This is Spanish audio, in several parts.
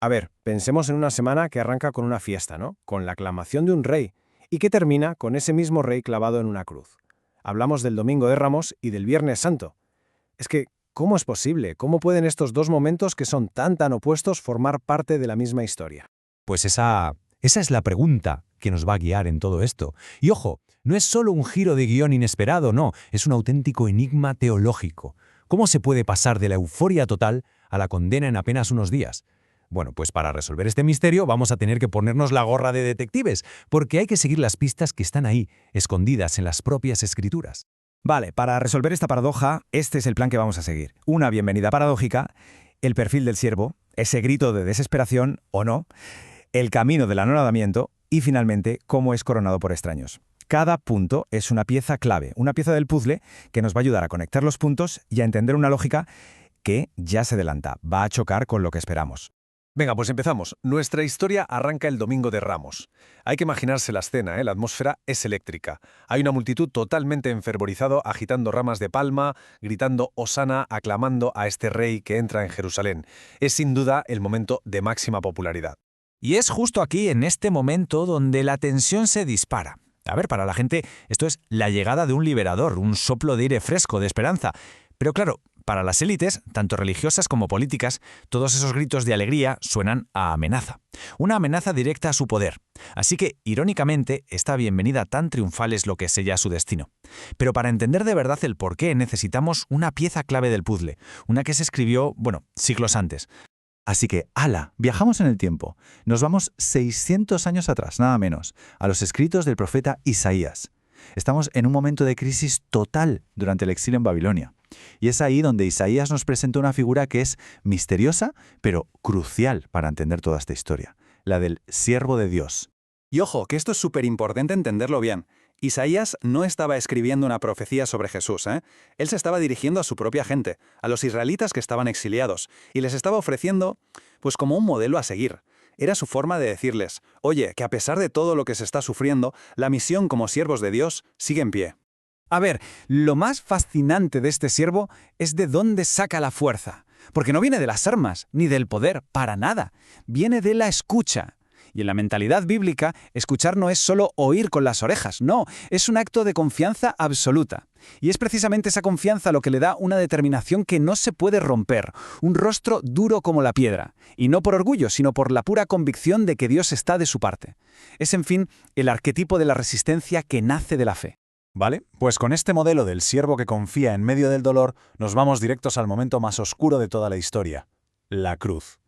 A ver, pensemos en una semana que arranca con una fiesta, ¿no? Con la aclamación de un rey, y que termina con ese mismo rey clavado en una cruz. Hablamos del Domingo de Ramos y del Viernes Santo. Es que, ¿cómo es posible? ¿Cómo pueden estos dos momentos que son tan opuestos formar parte de la misma historia? Pues esa es la pregunta que nos va a guiar en todo esto. Y ojo, no es solo un giro de guión inesperado, no, es un auténtico enigma teológico. ¿Cómo se puede pasar de la euforia total a la condena en apenas unos días? Bueno, pues para resolver este misterio vamos a tener que ponernos la gorra de detectives, porque hay que seguir las pistas que están ahí, escondidas en las propias escrituras. Vale, para resolver esta paradoja, este es el plan que vamos a seguir. Una bienvenida paradójica, el perfil del siervo, ese grito de desesperación o no, el camino del anonadamiento y finalmente cómo es coronado por extraños. Cada punto es una pieza clave, una pieza del puzzle que nos va a ayudar a conectar los puntos y a entender una lógica que ya se adelanta, va a chocar con lo que esperamos. Venga, pues empezamos. Nuestra historia arranca el Domingo de Ramos. Hay que imaginarse la escena, ¿eh? La atmósfera es eléctrica. Hay una multitud totalmente enfervorizado, agitando ramas de palma, gritando hosana, aclamando a este rey que entra en Jerusalén. Es sin duda el momento de máxima popularidad. Y es justo aquí, en este momento, donde la tensión se dispara. A ver, para la gente esto es la llegada de un liberador, un soplo de aire fresco, de esperanza. Pero claro, para las élites, tanto religiosas como políticas, todos esos gritos de alegría suenan a amenaza. Una amenaza directa a su poder. Así que, irónicamente, esta bienvenida tan triunfal es lo que sella su destino. Pero para entender de verdad el porqué necesitamos una pieza clave del puzzle, una que se escribió, siglos antes. Así que, ¡hala! Viajamos en el tiempo. Nos vamos 600 años atrás, nada menos, a los escritos del profeta Isaías. Estamos en un momento de crisis total durante el exilio en Babilonia. Y es ahí donde Isaías nos presenta una figura que es misteriosa, pero crucial para entender toda esta historia, la del siervo de Dios. Y ojo, que esto es súper importante entenderlo bien. Isaías no estaba escribiendo una profecía sobre Jesús, ¿eh? Él se estaba dirigiendo a su propia gente, a los israelitas que estaban exiliados, y les estaba ofreciendo, pues como un modelo a seguir. Era su forma de decirles, oye, que a pesar de todo lo que se está sufriendo, la misión como siervos de Dios sigue en pie. A ver, lo más fascinante de este siervo es de dónde saca la fuerza. Porque no viene de las armas, ni del poder, para nada. Viene de la escucha. Y en la mentalidad bíblica, escuchar no es solo oír con las orejas, no, es un acto de confianza absoluta. Y es precisamente esa confianza lo que le da una determinación que no se puede romper, un rostro duro como la piedra, y no por orgullo, sino por la pura convicción de que Dios está de su parte. Es, en fin, el arquetipo de la resistencia que nace de la fe. ¿Vale? Pues con este modelo del siervo que confía en medio del dolor, nos vamos directos al momento más oscuro de toda la historia, la cruz.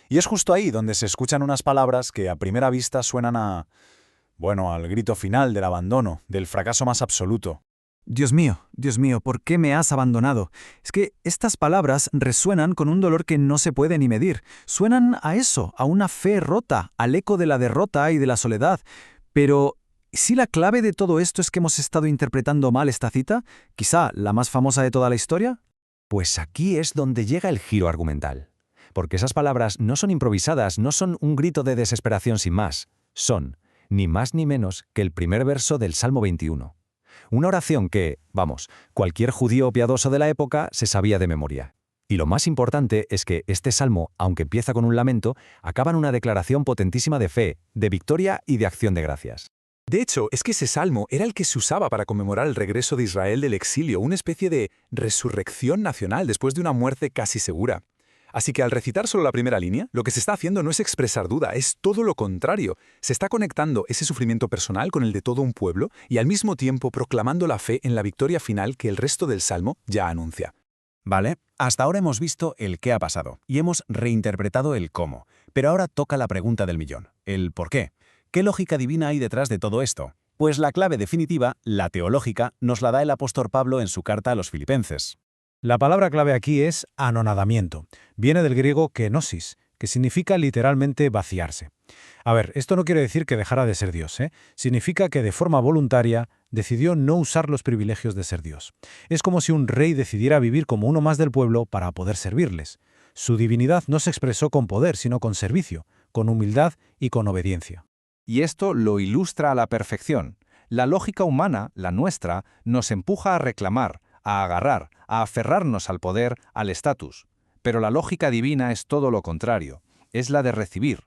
Y es justo ahí donde se escuchan unas palabras que a primera vista suenan al grito final del abandono, del fracaso más absoluto. Dios mío, ¿por qué me has abandonado? Es que estas palabras resuenan con un dolor que no se puede ni medir. Suenan a eso, a una fe rota, al eco de la derrota y de la soledad. Pero, ¿si la clave de todo esto es que hemos estado interpretando mal esta cita? ¿Quizá la más famosa de toda la historia? Pues aquí es donde llega el giro argumental. Porque esas palabras no son improvisadas, no son un grito de desesperación sin más. Son, ni más ni menos, que el primer verso del Salmo 21. Una oración que, cualquier judío piadoso de la época se sabía de memoria. Y lo más importante es que este salmo, aunque empieza con un lamento, acaba en una declaración potentísima de fe, de victoria y de acción de gracias. De hecho, es que ese salmo era el que se usaba para conmemorar el regreso de Israel del exilio, una especie de resurrección nacional después de una muerte casi segura. Así que al recitar solo la primera línea, lo que se está haciendo no es expresar duda, es todo lo contrario. Se está conectando ese sufrimiento personal con el de todo un pueblo y al mismo tiempo proclamando la fe en la victoria final que el resto del salmo ya anuncia. Vale, hasta ahora hemos visto el qué ha pasado y hemos reinterpretado el cómo. Pero ahora toca la pregunta del millón, el por qué. ¿Qué lógica divina hay detrás de todo esto? Pues la clave definitiva, la teológica, nos la da el apóstol Pablo en su carta a los Filipenses. La palabra clave aquí es anonadamiento. Viene del griego kenosis, que significa literalmente vaciarse. A ver, esto no quiere decir que dejara de ser Dios, ¿eh? Significa que de forma voluntaria decidió no usar los privilegios de ser Dios. Es como si un rey decidiera vivir como uno más del pueblo para poder servirles. Su divinidad no se expresó con poder, sino con servicio, con humildad y con obediencia. Y esto lo ilustra a la perfección. La lógica humana, la nuestra, nos empuja a reclamar, a agarrar, a aferrarnos al poder, al estatus. Pero la lógica divina es todo lo contrario. es la de recibir.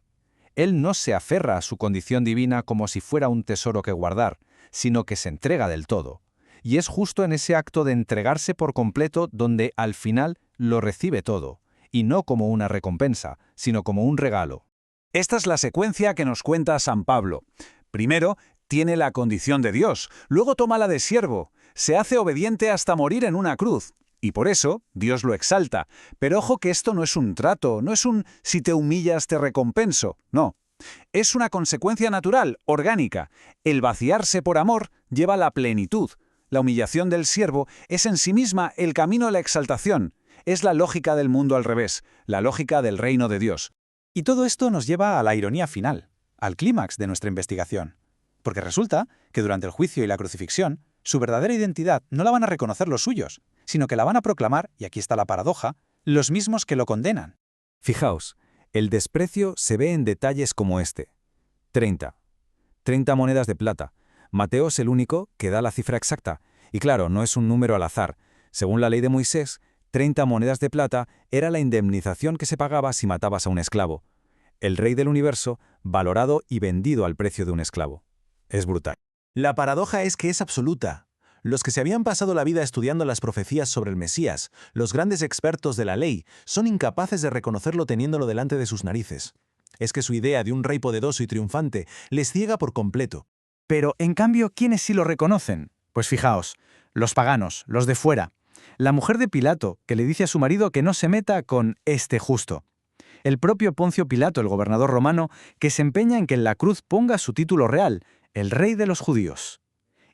Él no se aferra a su condición divina como si fuera un tesoro que guardar, sino que se entrega del todo. Y es justo en ese acto de entregarse por completo donde al final lo recibe todo, y no como una recompensa, sino como un regalo. Esta es la secuencia que nos cuenta San Pablo. Primero, tiene la condición de Dios, luego toma la de siervo, se hace obediente hasta morir en una cruz. Y por eso, Dios lo exalta. Pero ojo que esto no es un trato, no es un si te humillas te recompenso, no. Es una consecuencia natural, orgánica. El vaciarse por amor lleva a la plenitud. La humillación del siervo es en sí misma el camino a la exaltación. Es la lógica del mundo al revés, la lógica del reino de Dios. Y todo esto nos lleva a la ironía final, al clímax de nuestra investigación. Porque resulta que durante el juicio y la crucifixión, su verdadera identidad no la van a reconocer los suyos, sino que la van a proclamar, y aquí está la paradoja, los mismos que lo condenan. Fijaos, el desprecio se ve en detalles como este. 30 monedas de plata. Mateo es el único que da la cifra exacta. Y claro, no es un número al azar. Según la ley de Moisés, 30 monedas de plata era la indemnización que se pagaba si matabas a un esclavo. El rey del universo, valorado y vendido al precio de un esclavo. Es brutal. La paradoja es que es absoluta. Los que se habían pasado la vida estudiando las profecías sobre el Mesías, los grandes expertos de la ley, son incapaces de reconocerlo teniéndolo delante de sus narices. Es que su idea de un rey poderoso y triunfante les ciega por completo. Pero, en cambio, ¿quiénes sí lo reconocen? Pues fijaos, los paganos, los de fuera. La mujer de Pilato, que le dice a su marido que no se meta con este justo. El propio Poncio Pilato, el gobernador romano, que se empeña en que en la cruz ponga su título real, el rey de los judíos.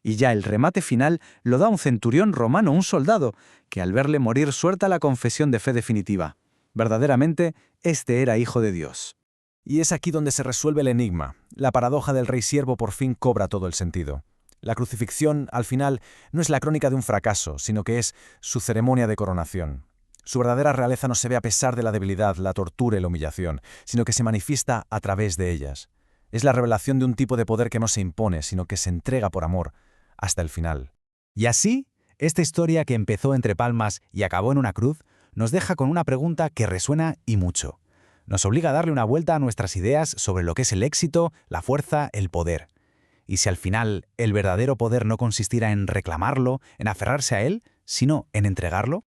Y ya el remate final lo da un centurión romano, un soldado, que al verle morir suelta la confesión de fe definitiva. Verdaderamente, este era hijo de Dios. Y es aquí donde se resuelve el enigma. La paradoja del rey siervo por fin cobra todo el sentido. La crucifixión, al final, no es la crónica de un fracaso, sino que es su ceremonia de coronación. Su verdadera realeza no se ve a pesar de la debilidad, la tortura y la humillación, sino que se manifiesta a través de ellas. Es la revelación de un tipo de poder que no se impone, sino que se entrega por amor, hasta el final. Y así, esta historia que empezó entre palmas y acabó en una cruz, nos deja con una pregunta que resuena y mucho. Nos obliga a darle una vuelta a nuestras ideas sobre lo que es el éxito, la fuerza, el poder. Y si al final el verdadero poder no consistirá en reclamarlo, en aferrarse a él, sino en entregarlo.